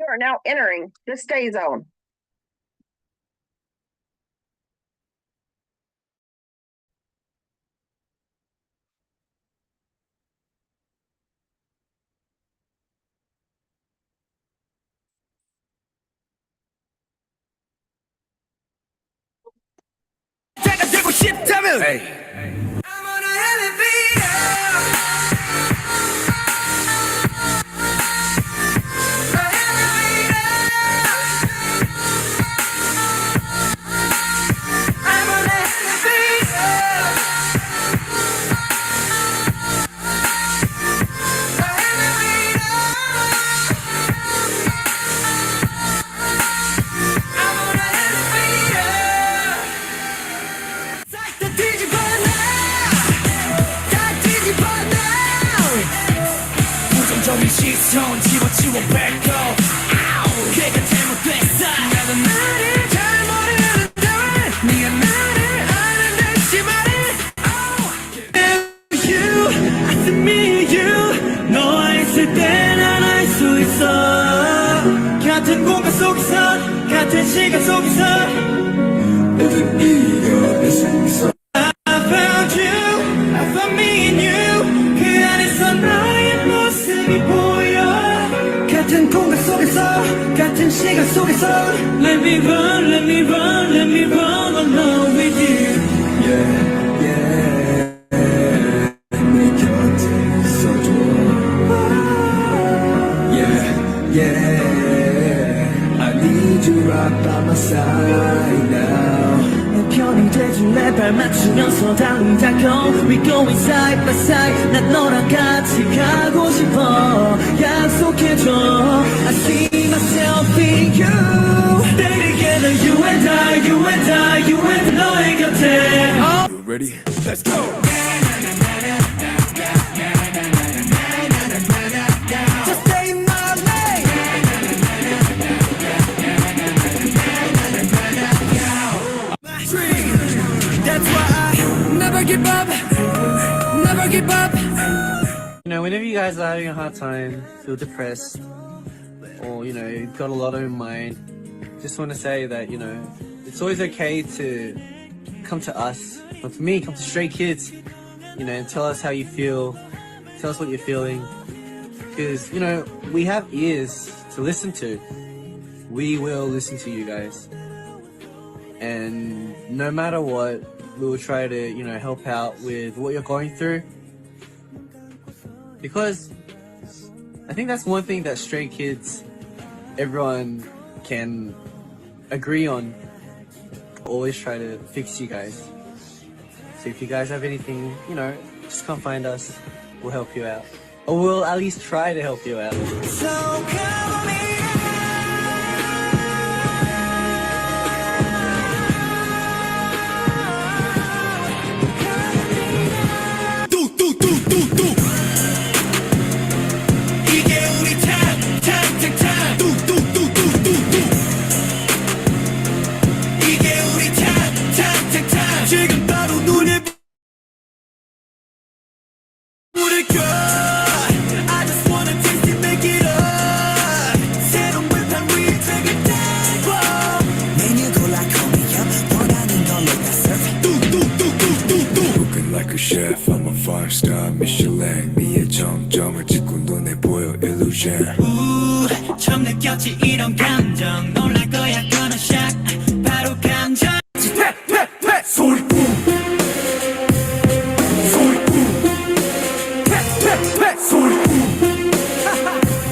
You are now entering the stay zone. Hey. 부정적인 시선 지워 back off 걔가 잘못됐어 나는 나를 잘 모르는데 네가 나를 아는듯이 말해 You, I see me you 너와 있을 때 난 알 수 있어 같은 공간 속에서 같은 시간 속에서 모든 이가 내 생에서 I found you, I found me in you 그 안에서 나의 모습이 보여 같은 공간 속에서 같은 시간 속에서 Let me run, let me run, let me run alone with you Yeah, yeah 내 곁에 있어줘 Yeah, yeah I need you right by my side now 내 편이 돼줄래 발 맞추면서 달리자고 We going side by side 난 너랑 같이 가고 싶어 약속해줘 I see myself in you Stay together you and I, you and I, you and 너의 곁에 You ready? Let's go! Just stay in my lane That's why I never give up, never give up. You know, whenever you guys are having a hard time, feel depressed, or, you know, you've got a lot on your mind, just want to say that, you know, it's always okay to come to us, or to me, come to Stray Kids, you know, and tell us how you feel, tell us what you're feeling, because, you know, we have ears to listen to. We will listen to you guys. And no matter what, we will try to, you know, help out with what you're going through. Because I think that's one thing that Stray Kids, everyone can agree on. Always try to fix you guys. So if you guys have anything, you know, just come find us. We'll help you out. Or we'll at least try to help you out. So come in. 지금 바로 눈에 불을 켜 I just wanna taste it, make it up 새로운 판 위에 되게 대고 메뉴 골라 call me up 원하는 걸로 다 serve Cooking like a chef, I'm a 5-star Michelin 미의 정점을 찍고 눈에 보여 illusion 처음 느꼈지 이런 감정 놀랄 거야 gonna shock 바로 감정 소리 뿜 소리 뿜 소리 뿜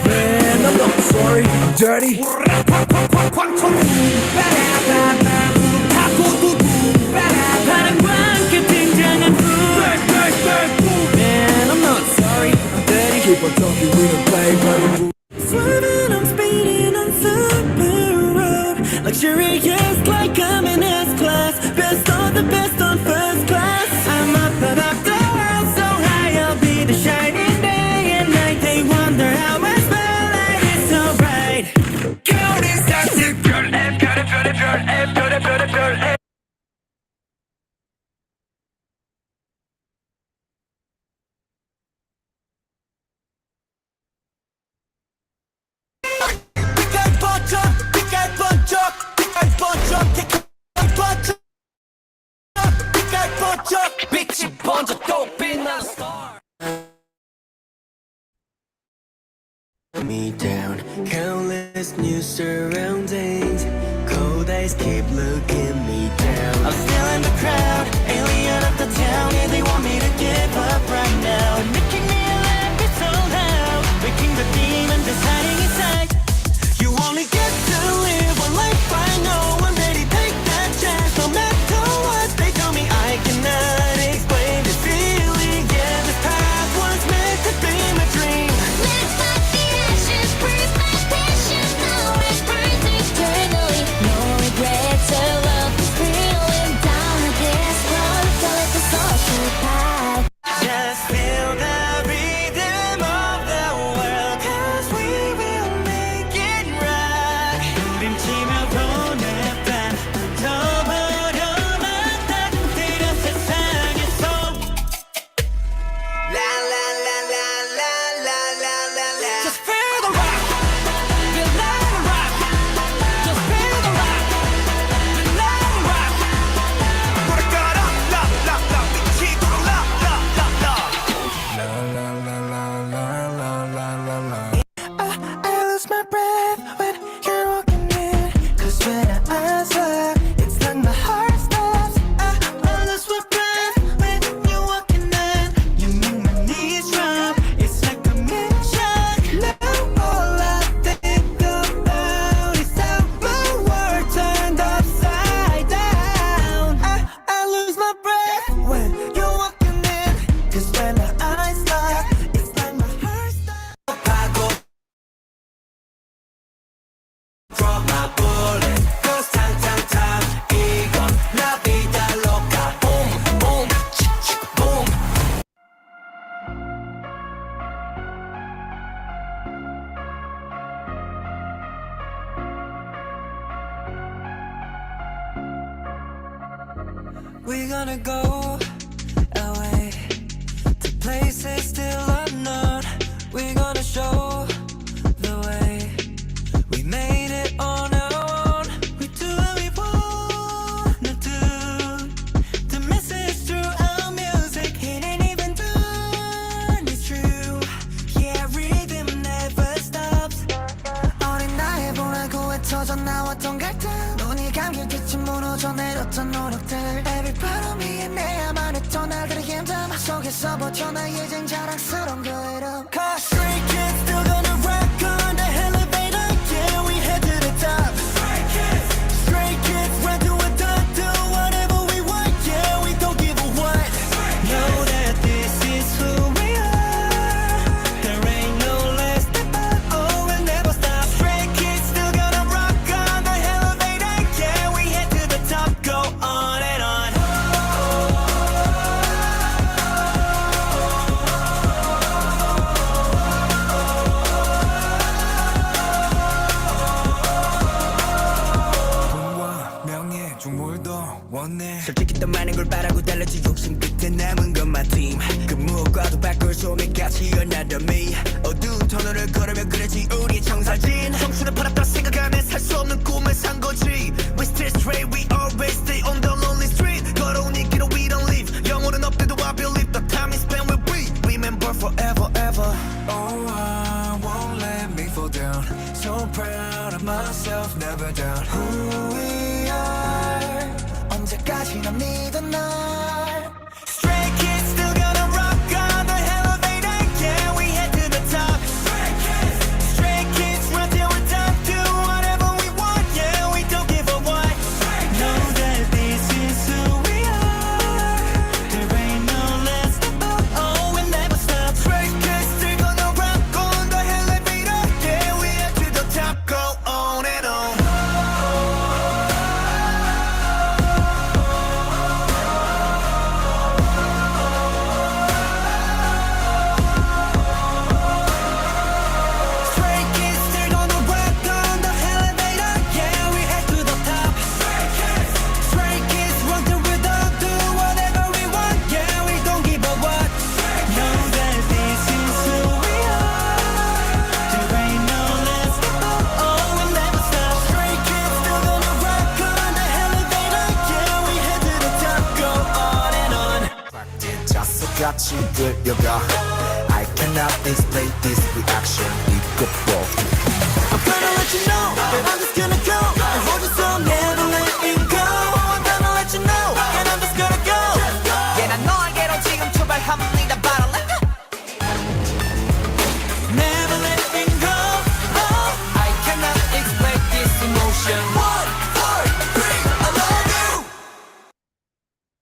Man, I'm not sorry, I'm dirty 바람과 함께 등장한 Man, I'm not sorry, I'm dirty Keep on talking, we don't play by the rules Swerving, I'm speeding on super road Luxurious like I'm in S-Class Best of the best on first class I'm up above the world so high I'll be the shining day and night They wonder how I spotlight is so bright Golden stars to girl F, got it, got it, got it, got it, got it, got it surroundings. Cold eyes keep looking me down. I'm still in the crowd, alien of the town. Yeah, they want me to give up right now. They're making me alive, it's so loud. Waking the demons is hiding inside. You only get to live one life, I know. I'm ready, take that chance. No matter what they tell me, I cannot explain this feeling. Yeah, this path was meant to be my dream. Live like the ashes, breathe my passion. Now it burns eternally. No regrets, our love is real. And down to this road, don't let the soul slip by. Just feel the rhythm of the world, 'cause we will make it right. 부림치며 보낸 밤, 져버려만 따뜻해져 세상에서. La la la la la la la la la. Just feel the rock, feel the rock. Just feel the rock, feel the rock. 노래가라, la la la, 미치도록 la la la la. I lose my breath when you're walking in. 'Cause when our eyes lock, it's like my heart stops. I lose my breath when you're walking in. You make my knees drop. It's like a mission. Now all I think about is how my world turned upside down. I lose my breath when you're walking in. 'Cause when our eyes lock, it's like my heart stops. Drop my bullet, goes tang tang tang. 이건 la vida loca. Boom boom, chick chick boom. We're gonna go away to places still unknown. We're gonna show the way. We made it on our own. We do what we wanna do. The message through our music, it ain't even done. It's true. Yeah, rhythm never stops. 어린 나의 보라고 흩어져 나왔던 갈등. 눈이 감길 때쯤 무너져 내렸던 노력들. Every part of me 내야만 했던 날들의 힘듦 속에서 벗어나야 자랑스러운 그 이름. 'Cause Stray Kids still gonna rock on the elevator. Yeah, we head to the top. Stray Kids, run to a done, do whatever we want. Yeah, we don't give a what. Know that this is who we are. There ain't no less than up. Oh, we'll never stop. Stray Kids still gonna rock on the elevator. Yeah, we head to the top, go on and on. 돈과 명예 중물도 원해. 솔직히 더 많은 걸 바라고 달렸지 욕심 끝에 남은 건 my team. 그 무엇과도 바꿀 수 없는 가치 another me. 어두운 터널을 걸으며 그려지 우리의 청사진. 청춘을 팔았다 생각하며 살 수 없는 꿈을 산 거지. We still straight, we always stay on the lonely street. 걸어온 이 길을 we don't leave. 영혼은 없대도 I believe the time is spent with we. Remember forever ever. Oh, I won't let me fall down. So proud of myself, never doubt who we are. 언제까지나 믿은 널. Stray Kids still gonna rock on the elevator. Yeah, we head to the top. Stray Kids run till we're done. Do whatever we want. Yeah, we don't give a what. Know that this is who we are. There ain't no less than up. Oh, we'll never stop. Stray Kids still gonna rock on the elevator. Yeah, we head to the top. Go on and on. Stray Kids still gonna rock on the elevator. Yeah, we head to the top. Stray Kids run till we're done. Do whatever we want. Yeah, we don't give a what. Know that this is who we are. There ain't no less than up. Oh, we'll never stop. Stray Kids still gonna rock on the elevator. Yeah, we head to the top. Go on and on. 자석같이 끌려가 I cannot explain this reaction 이거 I'm gonna let you know that I'm just gonna go and hold you so I'm never letting go. I'm gonna let you know and I'm just gonna go. Yeah, 난 너에게로 지금 출발합니다. 바로 let go. Never letting go. Oh, I cannot explain this emotion. 1, 4, 3, I love you.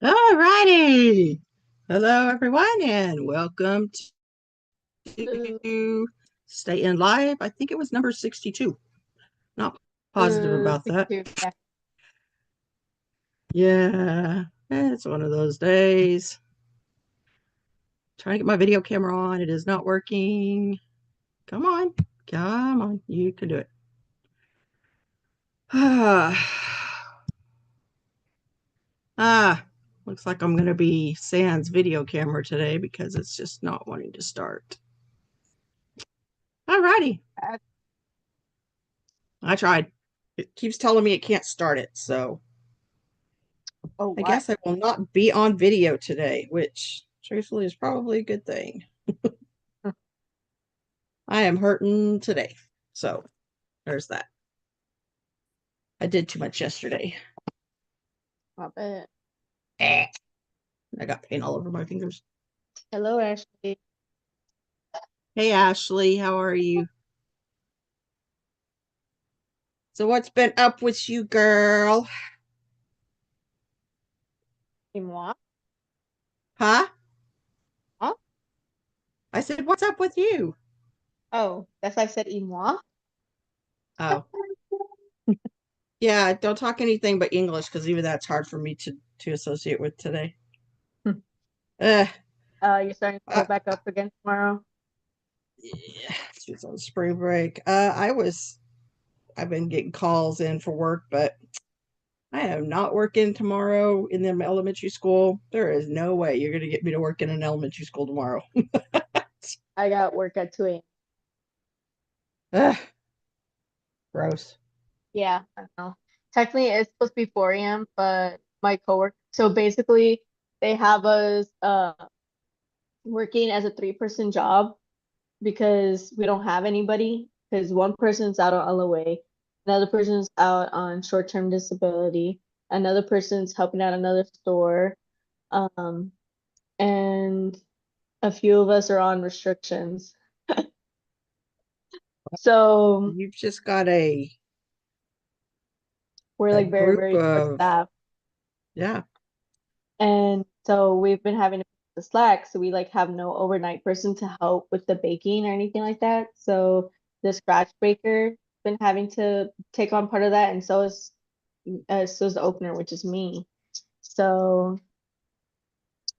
Alrighty. Hello, everyone, and welcome to Stay in Live. I think it was number 62. Not positive about that. 62, yeah. Yeah, it's one of those days. Trying to get my video camera on. It is not working. Come on. Come on. You can do it. Looks like I'm going to be sans video camera today because it's just not wanting to start. Alrighty. I tried. It keeps telling me it can't start it, so Oh, I what? guess I will not be on video today, which truthfully is probably a good thing. I am hurting today, so there's that. I did too much yesterday. I bet. I got paint all over my fingers. Hello, Ashley. Hey, Ashley, how are you? So what's been up with you, girl? Et moi? Huh? Huh? I said, what's up with you? Oh, that's why I said et moi. Oh. Yeah, don't talk anything but English because even that's hard for me to associate with today. You're starting to go back up again tomorrow. Yeah, she's on spring break. I've been getting calls in for work, but I am not working tomorrow in the elementary school. There is no way you're going to get me to work in an elementary school tomorrow. I got work at 2 a.m. Ugh, gross. Yeah, I know. Technically, it's supposed to be 4 a.m., but my coworker. So basically, they have us working as a 3-person job because we don't have anybody. Because one person's out on LOA, another person's out on short-term disability, another person's helping out another store, and a few of us are on restrictions. So You've just got a we're like very, group very short of, staffed. yeah. And so we've been having to pick the slack, so we like have no overnight person to help with the baking or anything like that. So the scratch breaker been having to take on part of that, and so is the opener, which is me. So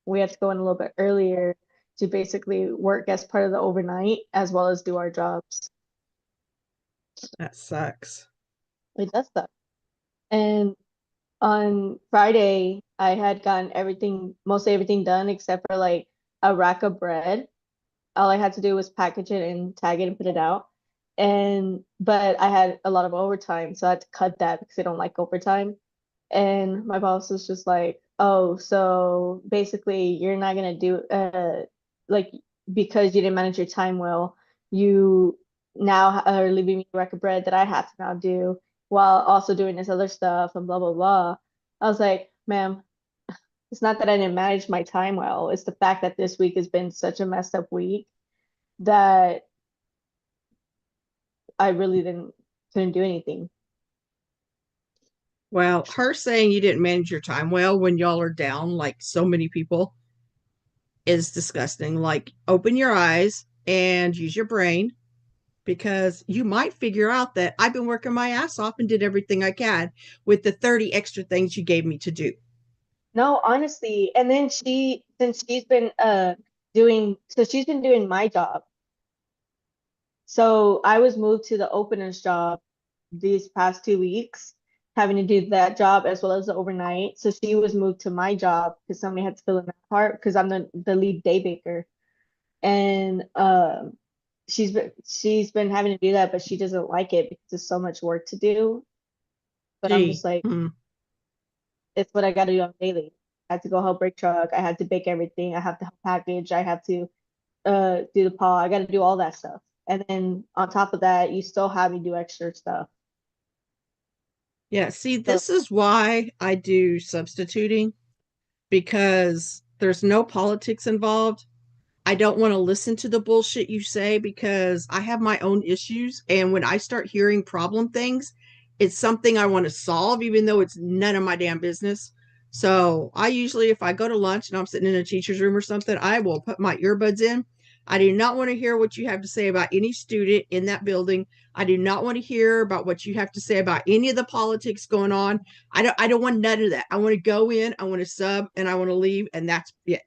we have to go in a little bit earlier to basically work as part of the overnight as well as do our jobs. That sucks. It does suck. And on Friday, I had gotten mostly everything done except for like a rack of bread. All I had to do was package it and tag it and put it out. But I had a lot of overtime, so I had to cut that because I don't like overtime. And my boss was just like, "Oh, so basically you're not gonna do like because you didn't manage your time well, you now are leaving me a rack of bread that I have to now do while also doing this other stuff and blah blah blah." I was like, "Ma'am, it's not that I didn't manage my time well. It's the fact that this week has been such a messed up week that I really couldn't do anything." Well, her saying you didn't manage your time well when y'all are down like so many people is disgusting. Like, open your eyes and use your brain because you might figure out that I've been working my ass off and did everything I can with the 30 extra things you gave me to do. No, honestly. And then since she's been doing my job. So I was moved to the opener's job these past 2 weeks, having to do that job as well as the overnight. So she was moved to my job because somebody had to fill in that part because I'm the lead day baker. And she's been having to do that, but she doesn't like it because there's so much work to do. But I'm just like, it's what I got to do on daily. I had to go help break truck. I had to bake everything. I have to help package. I have to do the paw. I got to do all that stuff. And then on top of that, you still have me do extra stuff. Yeah, see, this is why I do substituting, because there's no politics involved. I don't want to listen to the bullshit you say because I have my own issues. And when I start hearing problem things, it's something I want to solve, even though it's none of my damn business. So I usually, if I go to lunch and I'm sitting in a teacher's room or something, I will put my earbuds in. I do not want to hear what you have to say about any student in that building. I do not want to hear about what you have to say about any of the politics going on. I don't want none of that. I want to go in, I want to sub, and I want to leave, and that's it.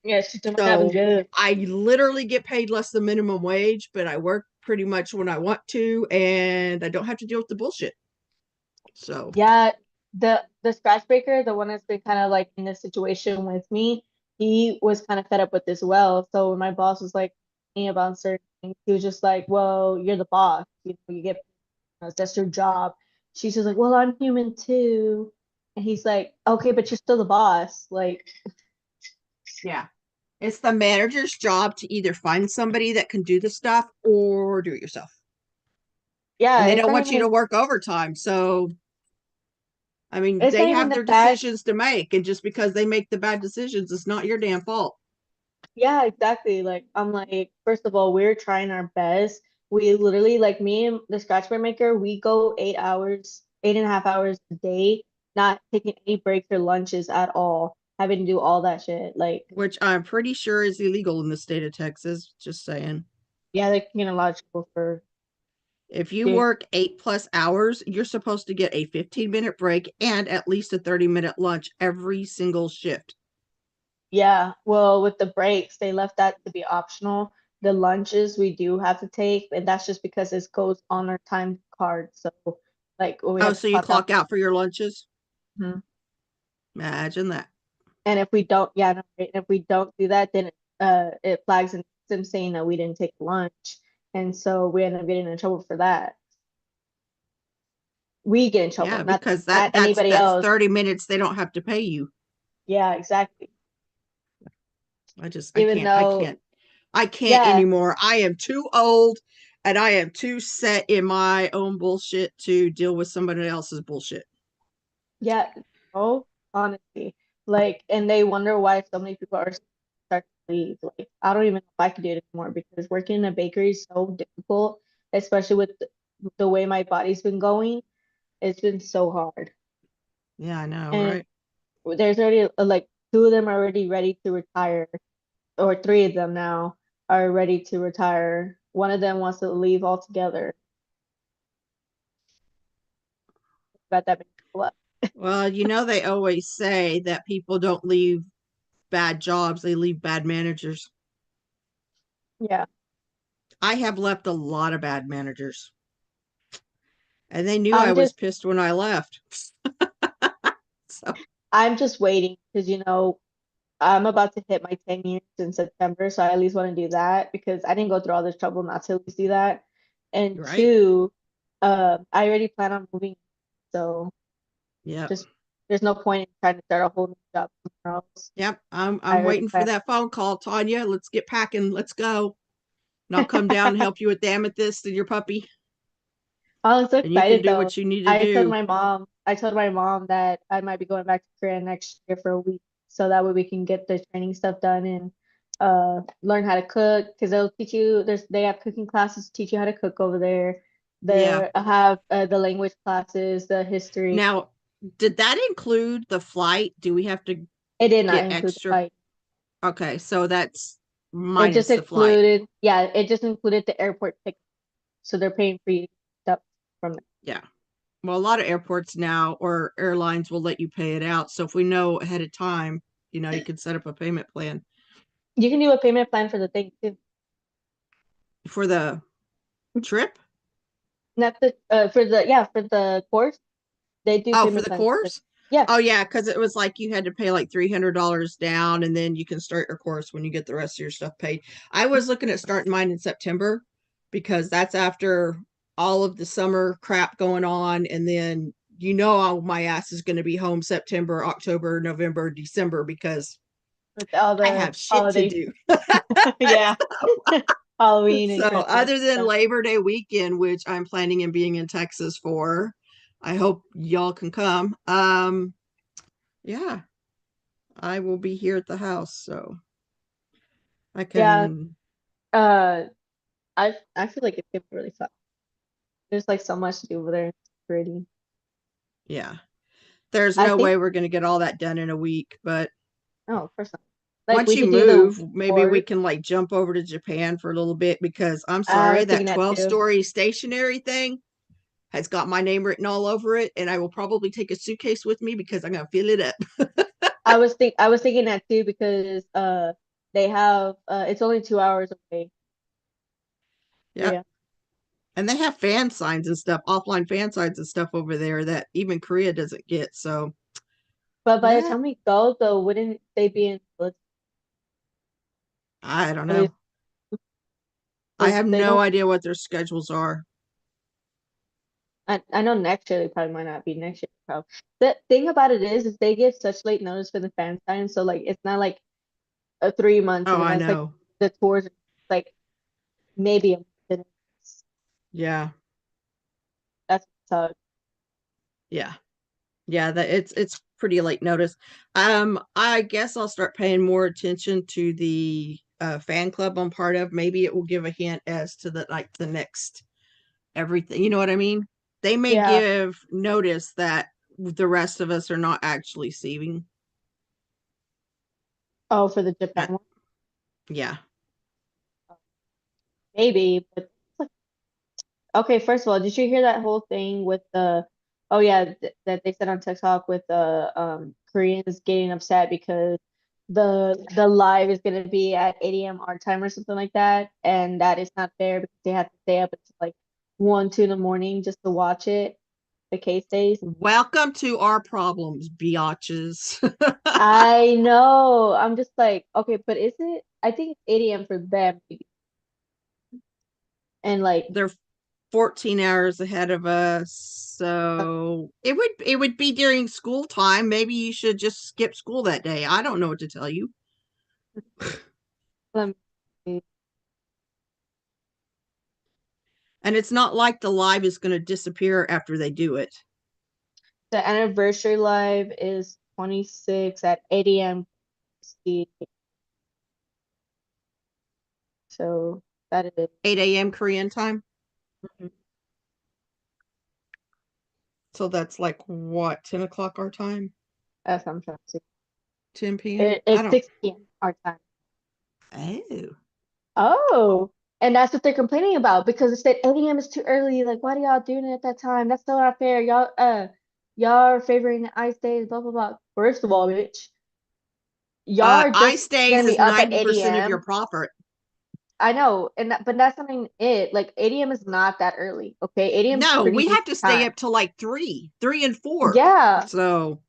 Yeah, she's doing So good. I literally get paid less than minimum wage, but I work pretty much when I want to, and I don't have to deal with the bullshit. So Yeah, the scratch breaker, the one that's been kind of like in this situation with me, he was kind of fed up with this well. So when my boss was like me about certain things, he was just like, "Well, you're the boss. You know, you get that's your job." She's just like, "Well, I'm human too," and he's like, "Okay, but you're still the boss." Like, yeah, it's the manager's job to either find somebody that can do the stuff or do it yourself. yeah, And they it's don't not want you to even work overtime. So I mean, it's not they even have the their fact. decisions to make, and just because they make the bad decisions, it's not your damn fault. Yeah, exactly. Like I'm like, first of all, we're trying our best. We literally like me and the scratch bar maker, we go 8 hours, 8.5 hours a day, not taking any breaks or lunches at all, having to do all that shit. Like, Which I'm pretty sure is illegal in the state of Texas. Just saying. yeah, they can get a lot of trouble for If you doing. work 8+ hours, you're supposed to get a 15-minute break and at least a 30-minute lunch every single shift. Yeah, well, with the breaks, they left that to be optional. The lunches we do have to take, and that's just because it goes on our time card. So, like, we Oh, have to so you clock out. clock out for your lunches? Mhm. Imagine that. And if we don't, yeah, no, right, if we don't do that, then it flags in the system saying that we didn't take lunch, and so we end up getting in trouble for that. We get in trouble, Yeah, not because not anybody that's else. 30 minutes they don't have to pay you. Yeah, exactly. I Even though, can't yeah, anymore. I am too old and I am too set in my own bullshit to deal with somebody else's bullshit. yeah, oh, honestly, like, and they wonder why so many people are starting to leave. Like, I don't even know if I could do it anymore because working in a bakery is so difficult, especially with the way my body's been going. It's been so hard. Yeah, I know, And right? there's already like two of them are already ready to retire, or three of them now are ready to retire. One of them wants to leave altogether. But that many people up. Well, they always say that people don't leave bad jobs, they leave bad managers. Yeah, I have left a lot of bad managers. And they knew I I'm was just pissed when I left. So, I'm just waiting because I'm about to hit my 10 years in September, so I at least want to do that because I didn't go through all this trouble not to at least do that. And right? two, I already plan on moving, so Yep. just there's no point in trying to start a whole new job somewhere else. Yep. I I'm already waiting for plan. that phone call, Tanya. Let's get packing. Let's go. And I'll come down and help you with the amethyst and your puppy. I was so And you can excited do though. what you need to do. I told my mom that I might be going back to Korea next year for a week, so that way we can get the training stuff done and learn how to cook because they'll teach you. They have cooking classes to teach you how to cook over there. Yeah. They have the language classes, the history. Now, did that include the flight? Do we have to It did not get include the extra? flight. Okay, so that's It just minus the flight. included, yeah, it just included the airport ticket. So they're paying for you stuff from there. Yeah. Well, a lot of airports now or airlines will let you pay it out. So if we know ahead of time, you can set up a payment plan You can do a payment plan for the thing too. for the trip. Not the for the course. They do Oh, for payment the plans for course? yeah. Oh, yeah, because it was like you had to pay like $300 down and then you can start your course when you get the rest of your stuff paid. I was looking at starting mine in September because that's after all of the summer crap going on. And then, all my ass is going to be home September, October, November, December because With all I the have shit to holidays. do. Yeah. Halloween and So Christmas. other than stuff. Labor Day weekend, which I'm planning on being in Texas for, I hope y'all can come. Yeah, I will be here at the house, so I Yeah, can. I feel like it's gonna be really fun. There's like so much to do over there. It's pretty. Yeah, there's I no think way we're gonna get all that done in a week, but no, of course not. Like once we you could do the move, maybe we fort. can like jump over to Japan for a little bit because I'm I sorry, was that thinking that too. 12-story stationary thing has got my name written all over it, and I will probably take a suitcase with me because I'm gonna fill it up. I was thinking that too because they have it's only 2 hours away. Yep. Yeah. And they have fan signs and stuff, offline fan signs and stuff over there that even Korea doesn't get. So But by the yeah, time we go though, wouldn't they be in I don't at least know. I 'cause have they no don't idea what their schedules are. I know next year they probably might not be next year probably. The thing about it is they give such late notice for the fan sign, so like it's not like a 3 months in Oh, I advance like know. the tours like maybe a month in advance. Yeah. That's so Yeah. Yeah, that it's pretty late notice. I guess I'll start paying more attention to the fan club I'm part of. Maybe it will give a hint as to the next everything. You know what I mean? They may yeah. give notice that the rest of us are not actually seeing. Oh, for the Japan That one. yeah. Maybe, but okay, first of all, did you hear that whole thing with the, oh yeah, that they said on TikTok with the Koreans getting upset because the live is gonna be at 8 a.m. our time or something like that, and that is not fair because they have to stay up until like 1, 2 in the morning just to watch it, the case days. Welcome to our problems, biatches. I know. I'm just like, okay, but is it? I think it's 8 a.m. for them, and like, They're 14 hours ahead of us. So it would be during school time. Maybe you should just skip school that day. I don't know what to tell you. let me see. And it's not like the live is going to disappear after they do it. The anniversary live is 26 at 8 a.m. So that is 8 a.m. Korean time. mhm, So that's like what, 10 o'clock our time? that's what I'm trying to say. 10 p.m. I It's don't. 6 p.m. our time. Oh. Oh, and that's what they're complaining about because it said 8 a.m. is too early. Like, why do y'all doing it at that time? That's so not fair. Y'all are favoring the ice days, blah blah blah. First of all, bitch, y'all are just Ice days gonna be is up at 8 90% of your a.m. profit. I know, but that's something it. Like 8 a.m. is not that early. Okay, 8 a.m. is No, pretty we have decent to stay time. up till like 3 and 4. Yeah, So,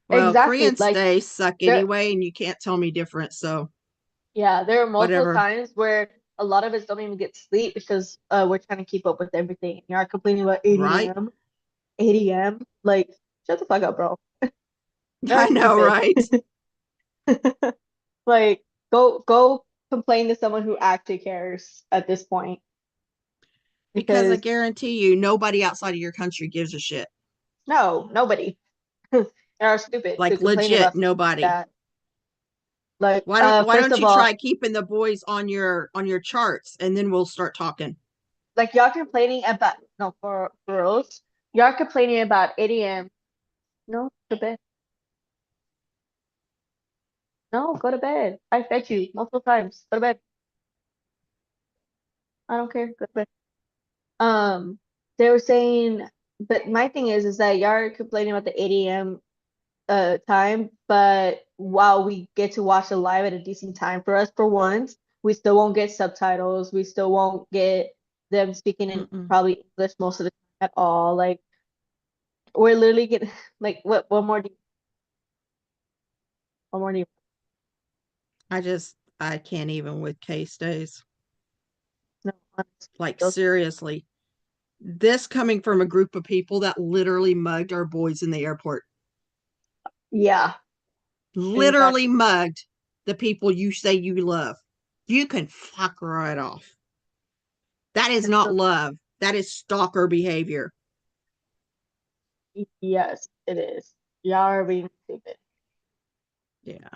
well, exactly. Korean Like days suck there, anyway, and you can't tell me different. So, yeah, there are multiple whatever. times where a lot of us don't even get sleep because we're trying to keep up with everything. You're complaining about 8 Right? a.m. 8 a.m. Like, shut the fuck up, bro. I You're know, stupid. right? Like, go complain to someone who actually cares at this point Because I because guarantee you, nobody outside of your country gives a shit. no, nobody. Are stupid to Like complain legit, about something like nobody. that. Like, Why first don't of you all, try keeping the boys on your charts, and then we'll start talking. like y'all complaining about no for girls, y'all complaining about 8 a.m. No, go to bed. No, go to bed. I fed you multiple times. Go to bed. I don't care. Go to bed. Um, they were saying, but my thing is that y'all are complaining about the 8 a.m. Time, but while we get to watch it live at a decent time for us for once, we still won't get subtitles. We still won't get them speaking in Mm-mm. probably English most of the time at all. Like we're literally getting like what more do you what more do you I can't even with case days. no, honestly, Like those seriously. This coming from a group of people that literally mugged our boys in the airport. yeah, Literally exactly. mugged the people you say you love. you can fuck right off. That is not love. That is stalker behavior. Yes, it is. Y'all are being stupid. Yeah.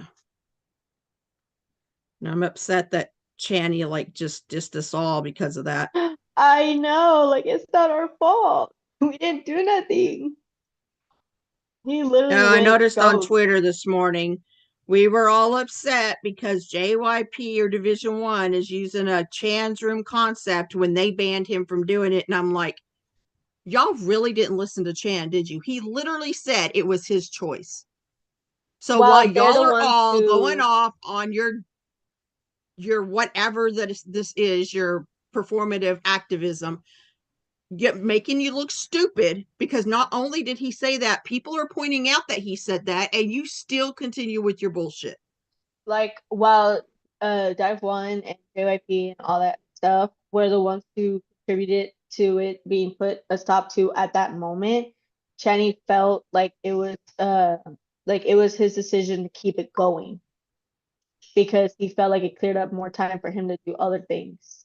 And I'm upset that Channy like just dissed us all because of that. I know, like it's not our fault. We didn't do nothing. He literally I went noticed on ghost. Twitter this morning, we were all upset because JYP or Division One is using a Chan's Room concept when they banned him from doing it. And I'm like, y'all really didn't listen to Chan, did you? He literally said it was his choice. So Well, while they're y'all the are ones all who- going off on your whatever this is, your performative activism, making you look stupid, because not only did he say that, people are pointing out that he said that, and you still continue with your bullshit. like while Dive One and JYP and all that stuff were the ones who contributed to it being put as top 2 at that moment, Channy felt like it was his decision to keep it going because he felt like it cleared up more time for him to do other things.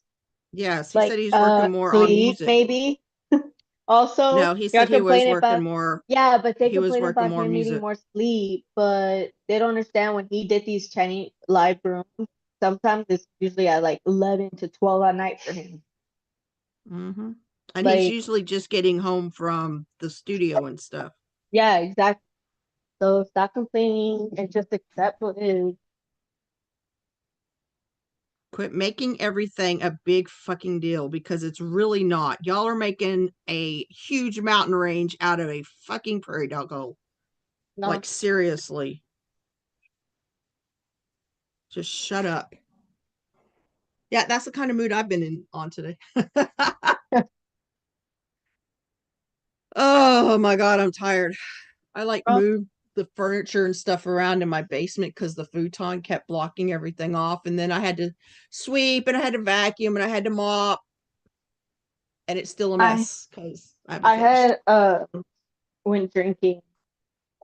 Yes, he Like said he's working more on sleep music. maybe. Also, No, he y'all said he was complain working about more. yeah, but they He was complain working about more him needing music. more sleep, but they don't understand when he did these Chinese live rooms. Sometimes it's usually at like 11 to 12 at night for him. Mm-hmm. And he's Like, usually just getting home from the studio and stuff. yeah, exactly. So stop complaining and just accept what is. Quit making everything a big fucking deal, because it's really not. Y'all are making a huge mountain range out of a fucking prairie dog hole. No, Like, seriously. Just shut up. Yeah, that's the kind of mood I've been on today. Oh my God, I'm tired. I like Well- moved the furniture and stuff around in my basement because the futon kept blocking everything off. And then I had to sweep and I had to vacuum and I had to mop. And it's still a mess because I haven't I finished. had went drinking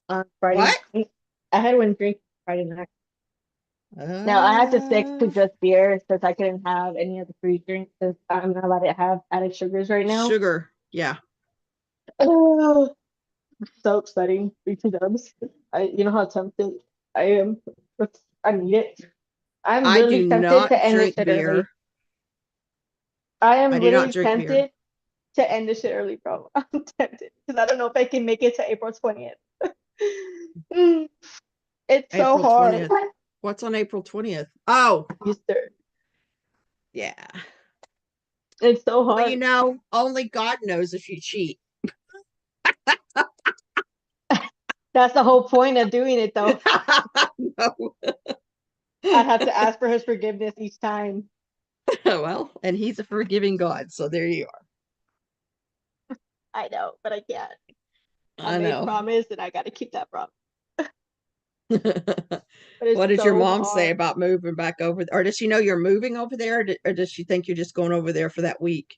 on Friday What? night. I had went drinking Friday night. Now I had to stick to just beer because I couldn't have any of the free drinks because I'm not allowed to have added sugars right now. Sugar. Yeah. Oh, so upsetting. BT dubs. You know how tempted I am. I need it. I'm I really do tempted not to end this drink shit early. beer. I am I do not literally drink beer. tempted to end this shit early, bro. I'm tempted because I don't know if I can make it to April 20th. It's so April hard. 20th. What's on April 20th? Oh, Easter. yeah. It's so hard. Well, you know, only God knows if you cheat. That's the whole point of doing it, though. No. I have to ask for his forgiveness each time. Well, and he's a forgiving God, so there you are. I know, but I can't. I made a know. promise, and I got to keep that promise. What But it's does your so mom say hard. about moving back over? Or does she know you're moving over there, or does she think you're just going over there for that week?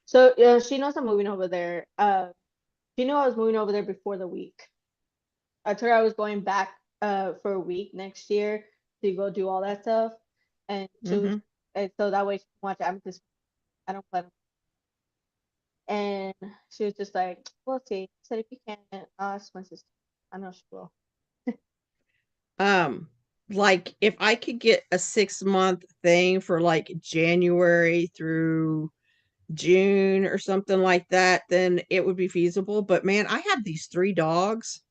So she knows I'm moving over there. She knew I was moving over there before the week. I told her I was going back for a week next year to go do all that stuff, and she was, Mhm. and so that way she can watch Amethyst. I don't plan. And she was just like, "We'll see." I said, "If you can't, I'll ask my sister. I know she will." Like if I could get a 6-month thing for like January through June or something like that, then it would be feasible. But man, I have these 3 dogs.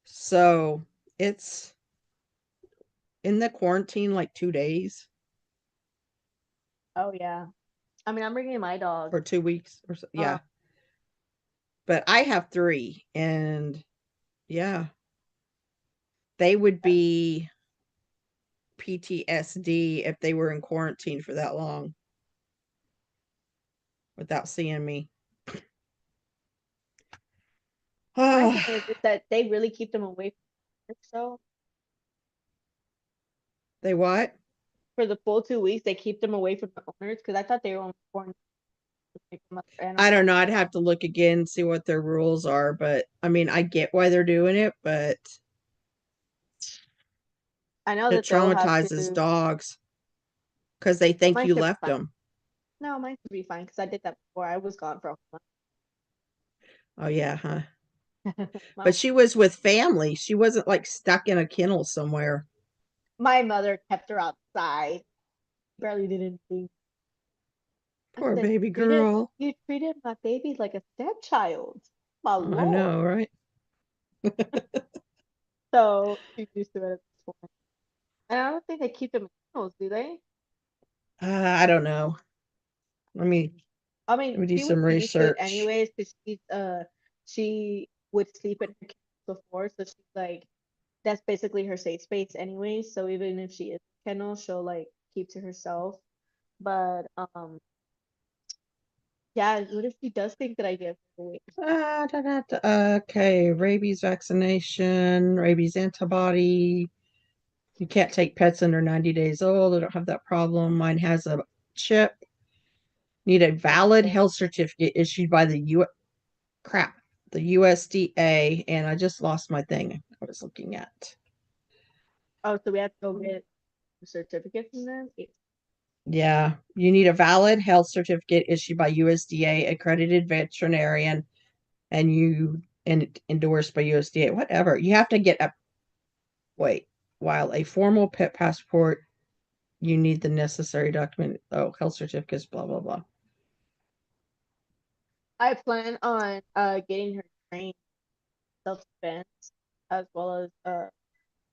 So it's in the quarantine like 2 days Oh yeah. I mean, I'm bringing my dog. or 2 weeks or so. Yeah. But I have 3, and yeah, they would be PTSD if they were in quarantine for that long without seeing me. My thing is that they really keep them away from work, so They what? for the full 2 weeks they keep them away from the owners because I thought they were on quarantine. I don't know. I'd have to look again, see what their rules are. But I mean, I get why they're doing it, but I know it that they'll have traumatizes to. dogs. because they think Mine you should be left fine. them. No, mine should be fine because I did that before. I was gone for a whole Oh yeah, huh? month. But she was with family. She wasn't like stuck in a kennel somewhere. My mother kept her outside. Barely did anything. I Poor said, baby treated, girl. you treated my baby like a stepchild. My I lord. know, right? So she's used to it at this point. And I don't think they keep them in kennels, do they? I don't know. Let me I let mean, me do she would some be used to it research. anyways because she would sleep in her kennel before, so she's like that's basically her safe space anyways. So even if she is in a kennel, she'll like keep to herself. But yeah, what if she does think that I give her away? Okay, rabies vaccination, rabies antibody. You can't take pets under 90 days old. I don't have that problem. Mine has a chip. Need a valid health certificate issued by the the USDA, and I just lost my thing I was looking at. Oh, so we have to go get a certificate from them? Yeah, you need a valid health certificate issued by USDA accredited veterinarian and endorsed by USDA. Whatever. You have to get a wait. While a formal pet passport, you need the necessary document. Oh, health certificates, blah blah blah. I plan on getting her trained self-defense as well as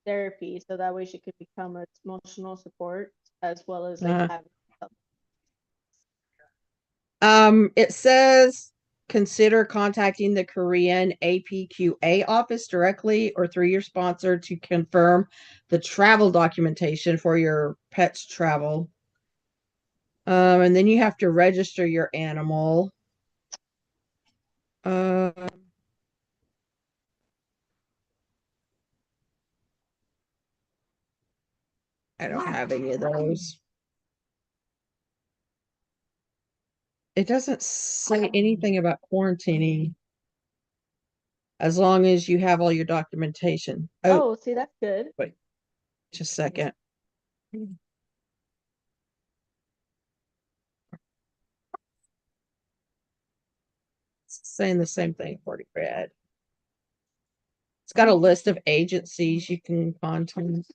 therapy, so that way she could become a emotional support as well as like Uh, having self. it says consider contacting the Korean APQA office directly or through your sponsor to confirm the travel documentation for your pet's travel. And then you have to register your animal. Uh, I don't have any of those. It doesn't say anything about quarantining as long as you have all your documentation. Oh, Oh, see, that's good. wait, just a second. It's saying the same thing for read. It's got a list of agencies you can contact,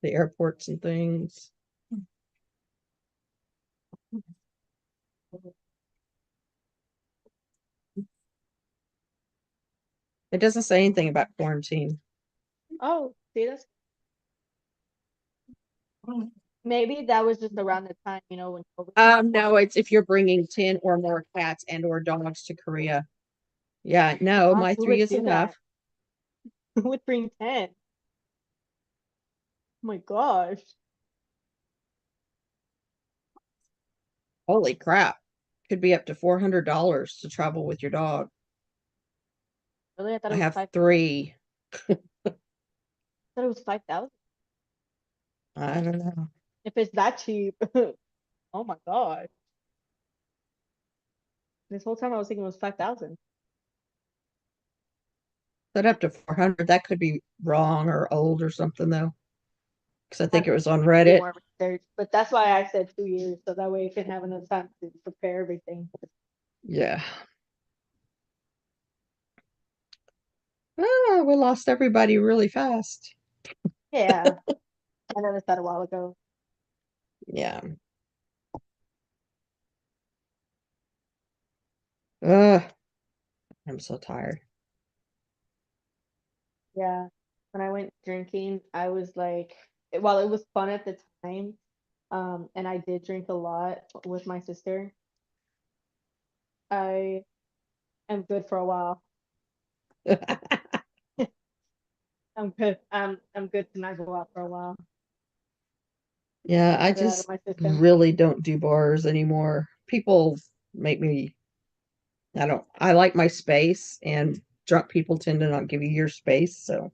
the airports and things. It doesn't say anything about quarantine. Oh, see, that's maybe that was just around the time, when COVID. No, it's if you're bringing 10 or more cats and or dogs to Korea. Yeah, no, my Who 3 would is do enough. that? Who would bring 10? Oh my gosh. Holy crap. Could be up to $400 to travel with your dog. Really? I thought I it was have 5. 3. I thought it was 5,000. I don't know. If it's that cheap. Oh my gosh. This whole time I was thinking it was 5,000. Set up to 400. That could be wrong or old or something though. Because I think it was on Do Reddit. more research, but that's why I said 2 years, so that way you can have enough time to prepare everything. Yeah. Oh, we lost everybody really fast. Yeah, I noticed that a while ago. Yeah. Ugh, I'm so tired. Yeah, when I went drinking, I was like, while it was fun at the time, and I did drink a lot with my sister, I am good for a while. I'm good. I'm good to not go out for a while. Yeah, I Get it out of just my system. really don't do bars anymore. People make me, I like my space, and drunk people tend to not give you your space. So,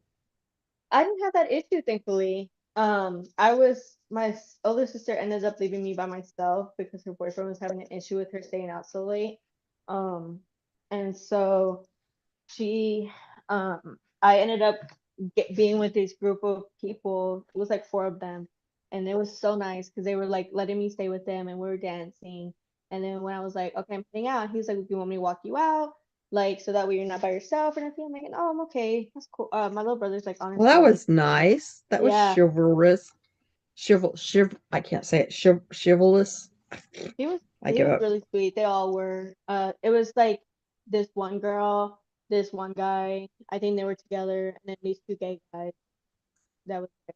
I didn't have that issue, thankfully. My older sister ended up leaving me by myself because her boyfriend was having an issue with her staying out so late. Um, and so she, I ended up being with this group of people. It was like 4 of them, and it was so nice because they were like letting me stay with them and we were dancing. And then when I was like, okay, I'm heading out, he was like, "Do you want me to walk you out? Like, so that way you're not by yourself and everything." I'm like, "Oh, I'm okay. That's cool." My little brother's like, Well, that honestly, was nice. That was yeah, chivalrous. I can't say it. Chivalrous. he was I he give was up. really sweet. They all were. It was like this one girl, this one guy. I think they were together, and then these two gay guys that was there.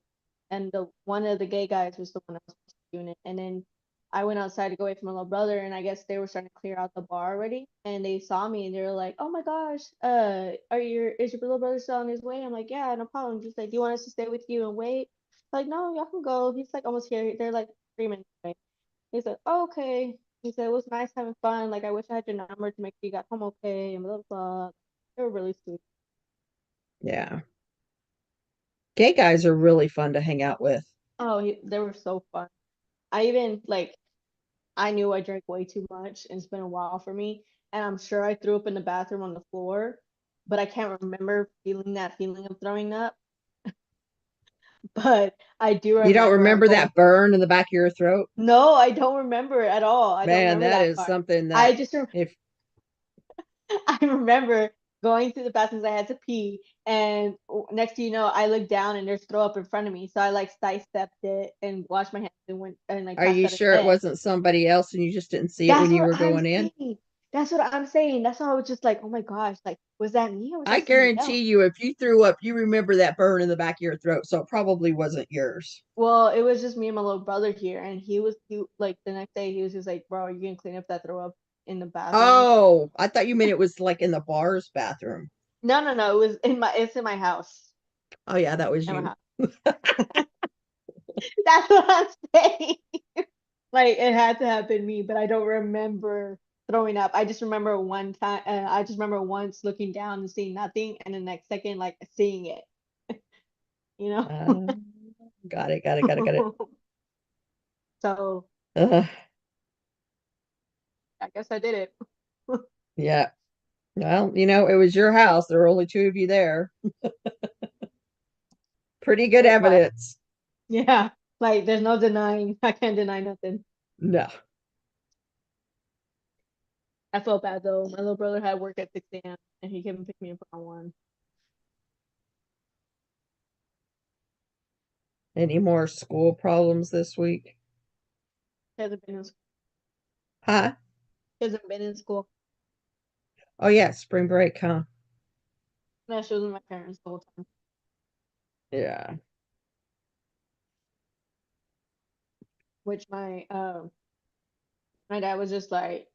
And the one of the gay guys was the one that was doing it. And then I went outside to go away from my little brother, and I guess they were starting to clear out the bar already. And they saw me, and they were like, "Oh my gosh, is your little brother still on his way?" I'm like, "Yeah, no problem." Just like, "Do you want us to stay with you and wait?" Like, "No, y'all can go." He's like almost here. They're like 3 minutes away. He said, "Oh, okay." He said, "It was nice having fun. Like, I wish I had your number to make sure you got home okay." And blah blah blah. They were really sweet. Yeah. Gay guys are really fun to hang out with. Oh, they were so fun. I even like I knew I drank way too much and it's been a while for me. And I'm sure I threw up in the bathroom on the floor, but I can't remember feeling that feeling of throwing up. But I do You don't remember remember going, that burn in the back of your throat? no, I don't remember at all. I don't Man, remember that that is part. something I that just if I remember going to the bathroom 'cause I had to pee, and next to you know, I looked down and there's throw up in front of me. So I like sidestepped it and washed my hands and went and like are passed you out sure it instead. wasn't somebody else and you just didn't see it when That's you what were I'm going in? saying. That's what I'm saying. That's why I was just like, oh my gosh, like, was that me or was I that somebody else? guarantee you, if you threw up, you remember that burn in the back of your throat, so it probably wasn't yours. Well, it was just me and my little brother here, and he like the next day he was just like, bro, are you gonna clean up that throw up in the bathroom? Oh, I thought you meant it was like in the bar's bathroom. No, no, no. It's in my house. Oh yeah, that was In my you. house. That's what I'm saying. Like it had to have been me, but I don't remember throwing up. I just remember one time. I just remember once looking down and seeing nothing, and the next second like seeing it. You know. Uh, got it. So Uh, I guess I did it. yeah. Well, it was your house. There were only two of you there. Pretty good It was. evidence. Yeah. Like there's no denying. I can't deny nothing. No. I felt bad though. My little brother had work at 6 a.m. and he came and picked me up around 1. Any more school problems this week? He hasn't been in school. Huh? He hasn't been in school. Oh yeah, spring break, huh? No, she was with my parents the whole time. Yeah. Which my dad was just like,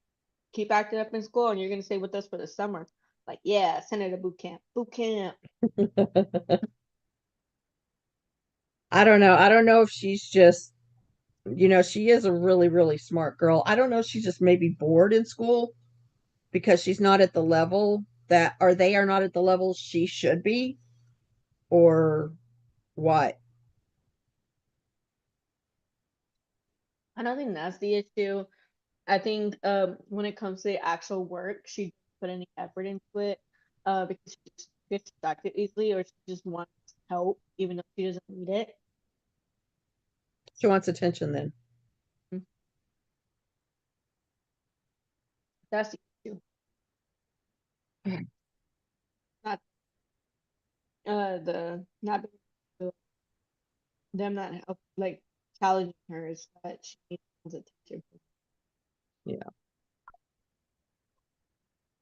keep acting up in school and you're gonna stay with us for the summer. Like, yeah, send her to boot camp. Boot camp. I don't know. I don't know if she's just, she is a really, really smart girl. I don't know if she's just maybe bored in school because she's not at the level or they are not at the level she should be, or what. I don't think that's the issue. I think when it comes to the actual work, she didn't put any effort into it because she just gets distracted easily or she just wants help even though she doesn't need it. She wants attention then. Mhm. That's the issue. Not the not being them not help, like challenging her is that she needs attention. Yeah.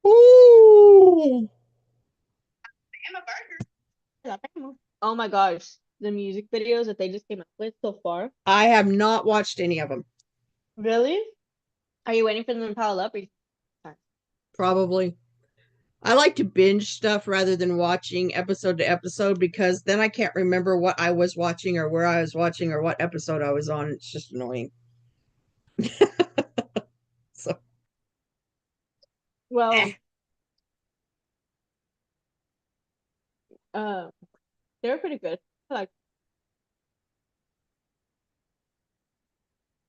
Ooh. Oh my gosh, the music videos that they just came out with so far. I have not watched any of them. Really? Are you waiting for them to pile up? Probably. I like to binge stuff rather than watching episode to episode because then I can't remember what I was watching or where I was watching or what episode I was on. It's just annoying. So, Well, eh. uh, they're pretty good.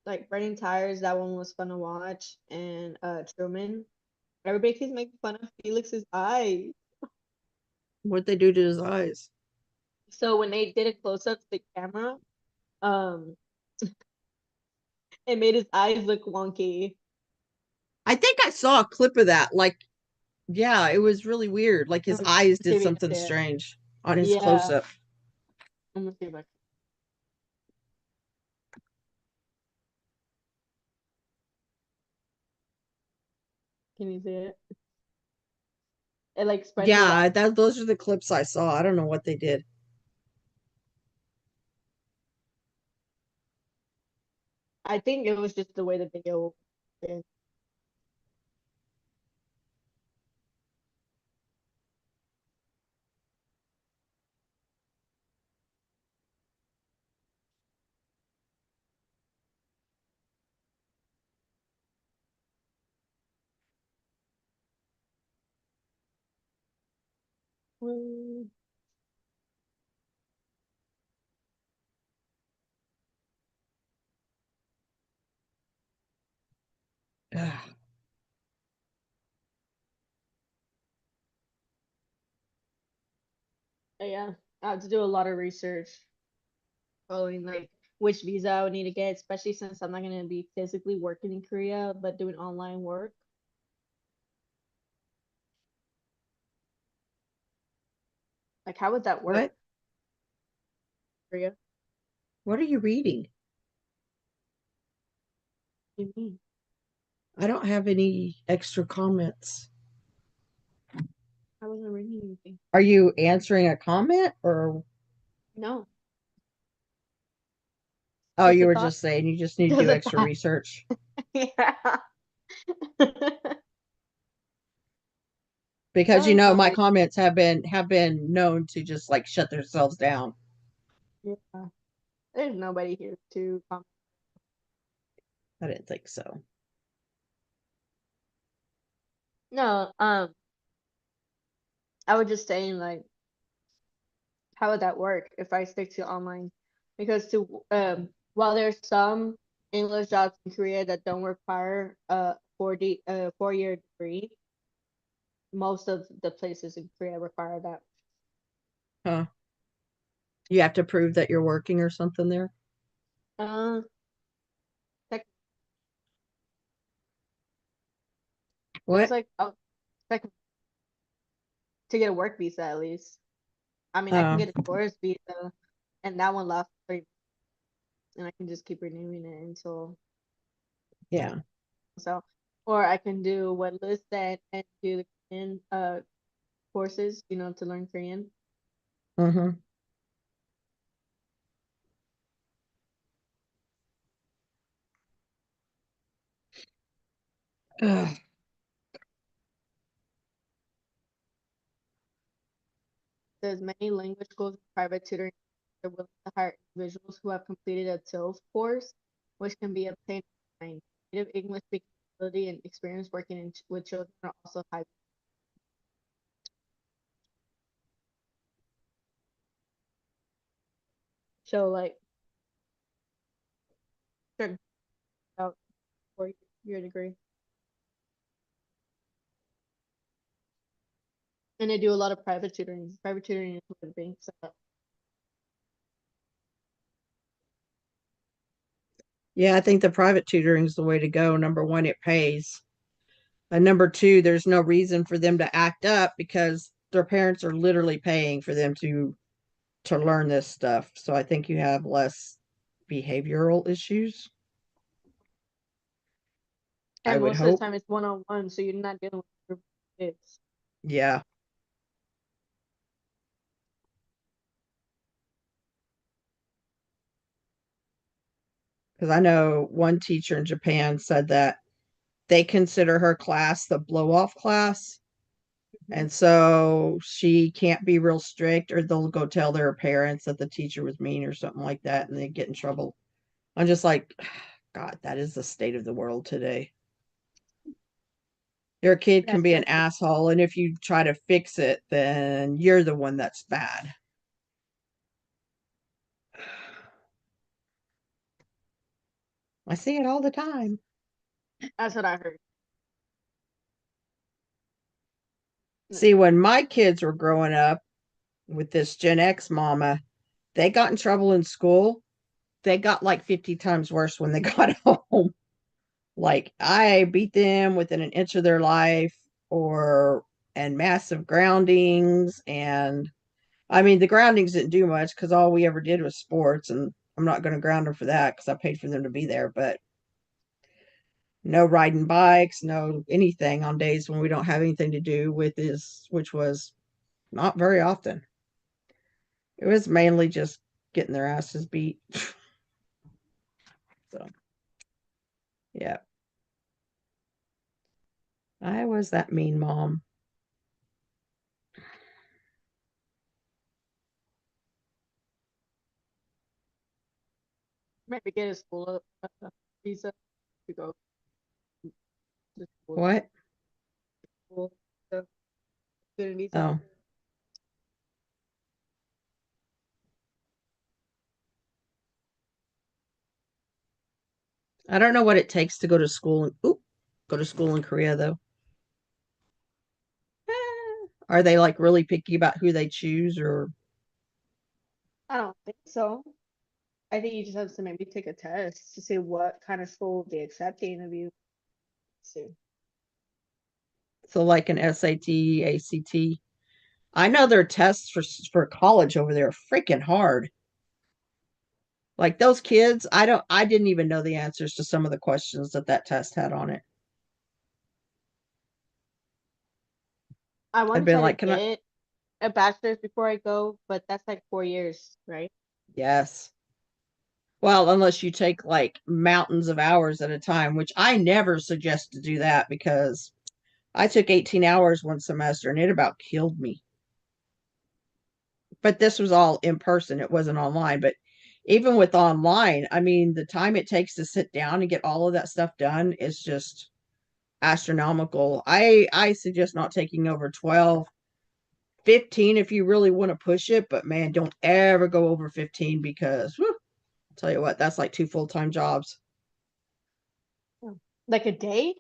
Like Burning Tires, that one was fun to watch, and Truman. Everybody keeps making fun of Felix's eyes. What'd they do to his eyes? So when they did a close up to the camera, um, It made his eyes look wonky. I think I saw a clip of that. Like, yeah, it was really weird. Like his Let me eyes see if did I can something see it. strange on his Yeah. close up. I'm gonna see if I can you see it? It like spreads his Yeah, those are the clips I saw. I don't know what they did. I think it was just the way the video is. Mm, Ugh. yeah, I have to do a lot of research following like which visa I would need to get, especially since I'm not gonna be physically working in Korea, but doing online work. Like, how would that work? What? Korea? What are you reading? What do you mean? I don't have any extra comments. I wasn't reading anything. Are you answering a comment or No. oh, Just you a were thought. just saying you just need to Just do a extra thought. research? Yeah. Because Oh, you it's know not my like comments have been known to just like shut themselves down. yeah. There's nobody here to comment. I didn't think so. No, I was just saying like how would that work if I stick to online? Because to while there's some English jobs in Korea that don't require a 4-year degree, most of the places in Korea require that. Huh? You have to prove that you're working or something there? Uh, tech, it was What? like oh, tech, to get a work visa at least. I mean, I can Oh, get a tourist visa, and that one lasts 3 months, and I can just keep renewing it until yeah. so. Or I can do what Liz said and do the Korean courses, to learn Korean. Mm-hmm. Ugh. There's many language schools and private tutoring are willing to hire individuals who have completed a TILF course, which can be obtained online. Native English speaking ability and experience working with children are also high. So like, sure, about for your degree. And they do a lot of private tutoring. Private tutoring is what it's being set up. Yeah, I think the private tutoring is the way to go. Number one, it pays. And number two, there's no reason for them to act up because their parents are literally paying for them to learn this stuff. So I think you have less behavioral issues. I And would most of the hope. time it's one-on-one, so you're not dealing with group of kids. Yeah. Because I know one teacher in Japan said that they consider her class the blow off class. And so she can't be real strict, or they'll go tell their parents that the teacher was mean or something like that, and they get in trouble. I'm just like, God, that is the state of the world today. Your kid can That's be an what asshole, and if you try to fix it, then you're the one that's bad. I see it all the time. that's what I heard. See, when my kids were growing up with this Gen X mama, they got in trouble in school. they got like 50 times worse when they got home. Like I beat them within an inch of their life and massive groundings. And I mean, the groundings didn't do much because all we ever did was sports, and I'm not going to ground them for that because I paid for them to be there. But no riding bikes, no anything on days when we don't have anything to do which was not very often. It was mainly just getting their asses beat. So, yeah. I was that mean mom. Maybe get a school visa to go to school. What? School, so, student visa. Oh. I don't know what it takes to go to school in Korea though. Are they like really picky about who they choose, or I don't think so. I think you just have to maybe take a test to see what kind of school will be accepting of you. See. so like an SAT, ACT? I know their tests for college over there are freaking hard. Like those kids, I didn't even know the answers to some of the questions that test had on it. I want I'd to been try like, to can I? get a bachelor's before I go, but that's like 4 years, right? Yes. Well, unless you take like mountains of hours at a time, which I never suggest to do that because I took 18 hours one semester and it about killed me. But this was all in person, it wasn't online. But even with online, I mean, the time it takes to sit down and get all of that stuff done is just astronomical. I suggest not taking over 12, 15 if you really want to push it, but man, don't ever go over 15 because whew, I'll tell you what, that's like 2 full-time jobs. Like a day?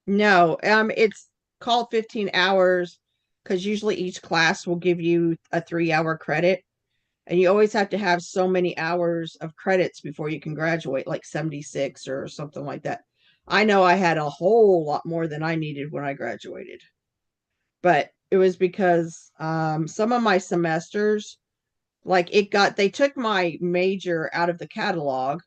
No, it's called 15 hours because usually each class will give you a 3-hour credit. And you always have to have so many hours of credits before you can graduate, like 76 or something like that. I know I had a whole lot more than I needed when I graduated. But it was because some of my semesters, like they took my major out of the catalog.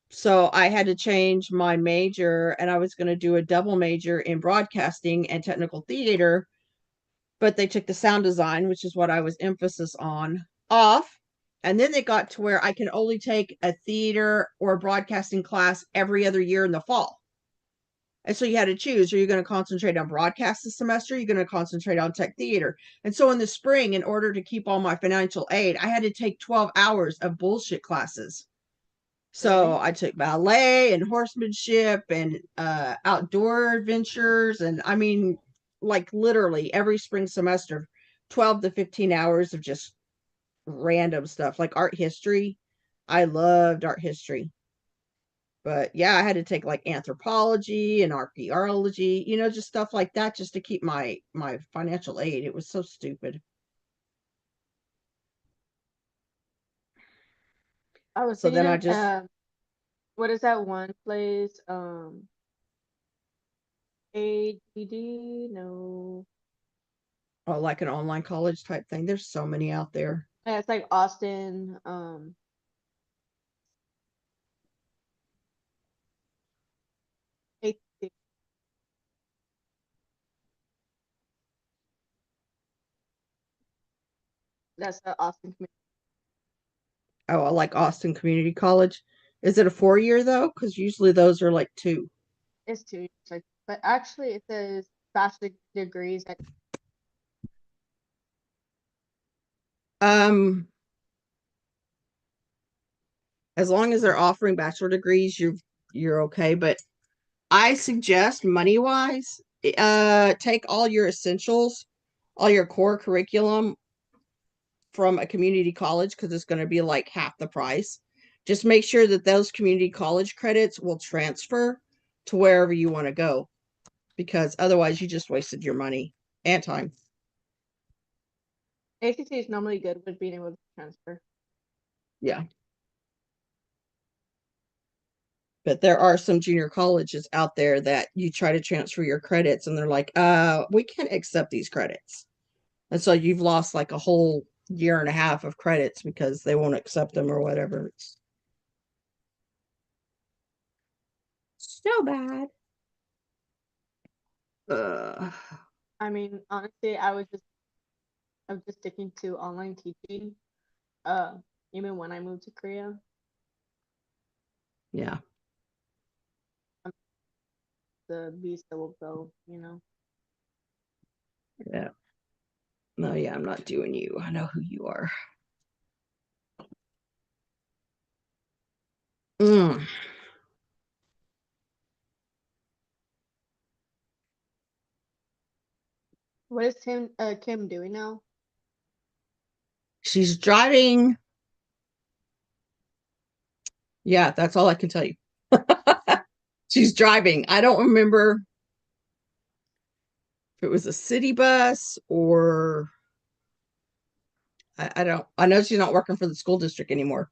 So I had to change my major, and I was going to do a double major in broadcasting and technical theater, but they took the sound design, which is what I was emphasis on, off. And then they got to where I can only take a theater or broadcasting class every other year in the fall. And so you had to choose, are you going to concentrate on broadcast this semester? You're going to concentrate on tech theater. And so in the spring, in order to keep all my financial aid, I had to take 12 hours of bullshit classes. So I took ballet and horsemanship and outdoor adventures. And I mean, like literally every spring semester, 12 to 15 hours of just random stuff like art history. I loved art history. But yeah, I had to take like anthropology and archaeology, just stuff like that just to keep my financial aid. It was so stupid. I was So then I thinking just what is that one place? ADD? No. oh, like an online college type thing. There's so many out there. Yeah, it's like Austin. ACT. That's the Austin Community. Oh, I like Austin Community College. Is it a 4-year though? Because usually those are like 2. It's 2 years, but actually it says bachelor degrees at As long as they're offering bachelor degrees, you're okay. But I suggest money wise, take all your essentials, all your core curriculum from a community college because it's going to be like half the price. Just make sure that those community college credits will transfer to wherever you want to go, because otherwise you just wasted your money and time. ACT is normally good with being able to transfer. Yeah. But there are some junior colleges out there that you try to transfer your credits and they're like, we can't accept these credits. And so you've lost like a whole year and a half of credits because they won't accept them or whatever. It's so bad. I mean, honestly, I'm just sticking to online teaching. Even when I moved to Korea, Yeah. the visa will go, you know. Yeah. No, yeah, I'm not doing you. I know who you are. Mm. What is Kim doing now? She's driving. Yeah, that's all I can tell you. She's driving. I don't remember if it was a city bus or I don't. I know she's not working for the school district anymore.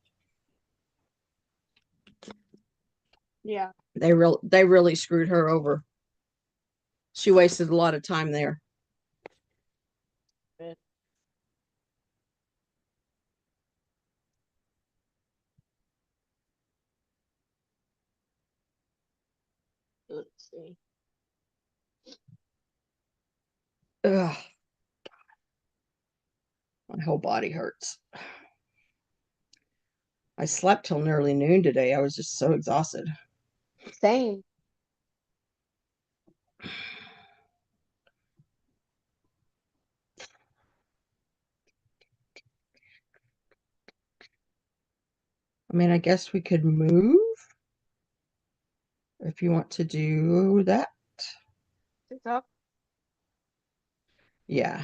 Yeah. They really screwed her over. She wasted a lot of time there. Good. Let's see. Ugh. My whole body hurts. I slept till nearly noon today. I was just so exhausted. Same. I mean, I guess we could move if you want to do that. TikTok. Yeah.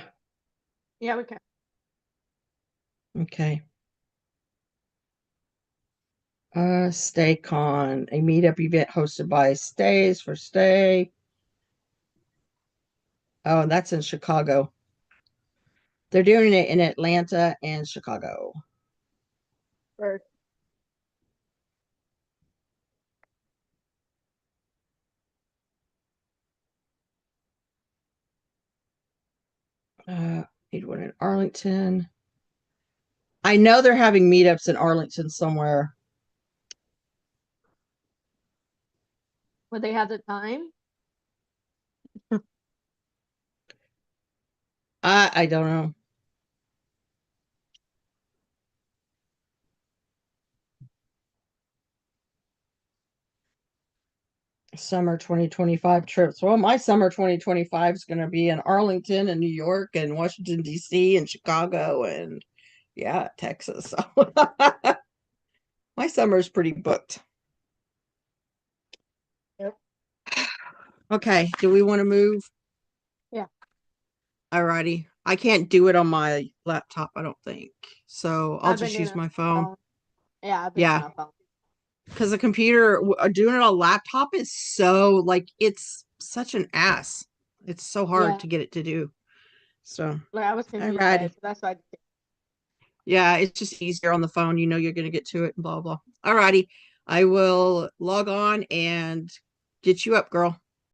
Yeah, we can. Okay. StayCon, a meetup event hosted by Stays for Stay. Oh, that's in Chicago. They're doing it in Atlanta and Chicago. First. Need one in Arlington. I know they're having meetups in Arlington somewhere. Would they have the time? I don't know. Summer 2025 trips. Well, my summer 2025 is going to be in Arlington and New York and Washington, D.C. and Chicago and yeah, Texas. So my summer is pretty booked. Yep. Okay. Do we want to move? Yeah. Alrighty. I can't do it on my laptop, I don't think. So I'll I've been just doing use it my on phone. phone. Yeah, I've been Yeah. doing it on phone. Because the computer, doing it on a laptop is so, like, it's such an ass. It's so hard Yeah. to get it to do. So, Like I was confused by alrighty. it, so that's why I did it. Yeah, it's just easier on the phone. You know you're going to get to it and blah, blah. Alrighty. I will log on and get you up, girl.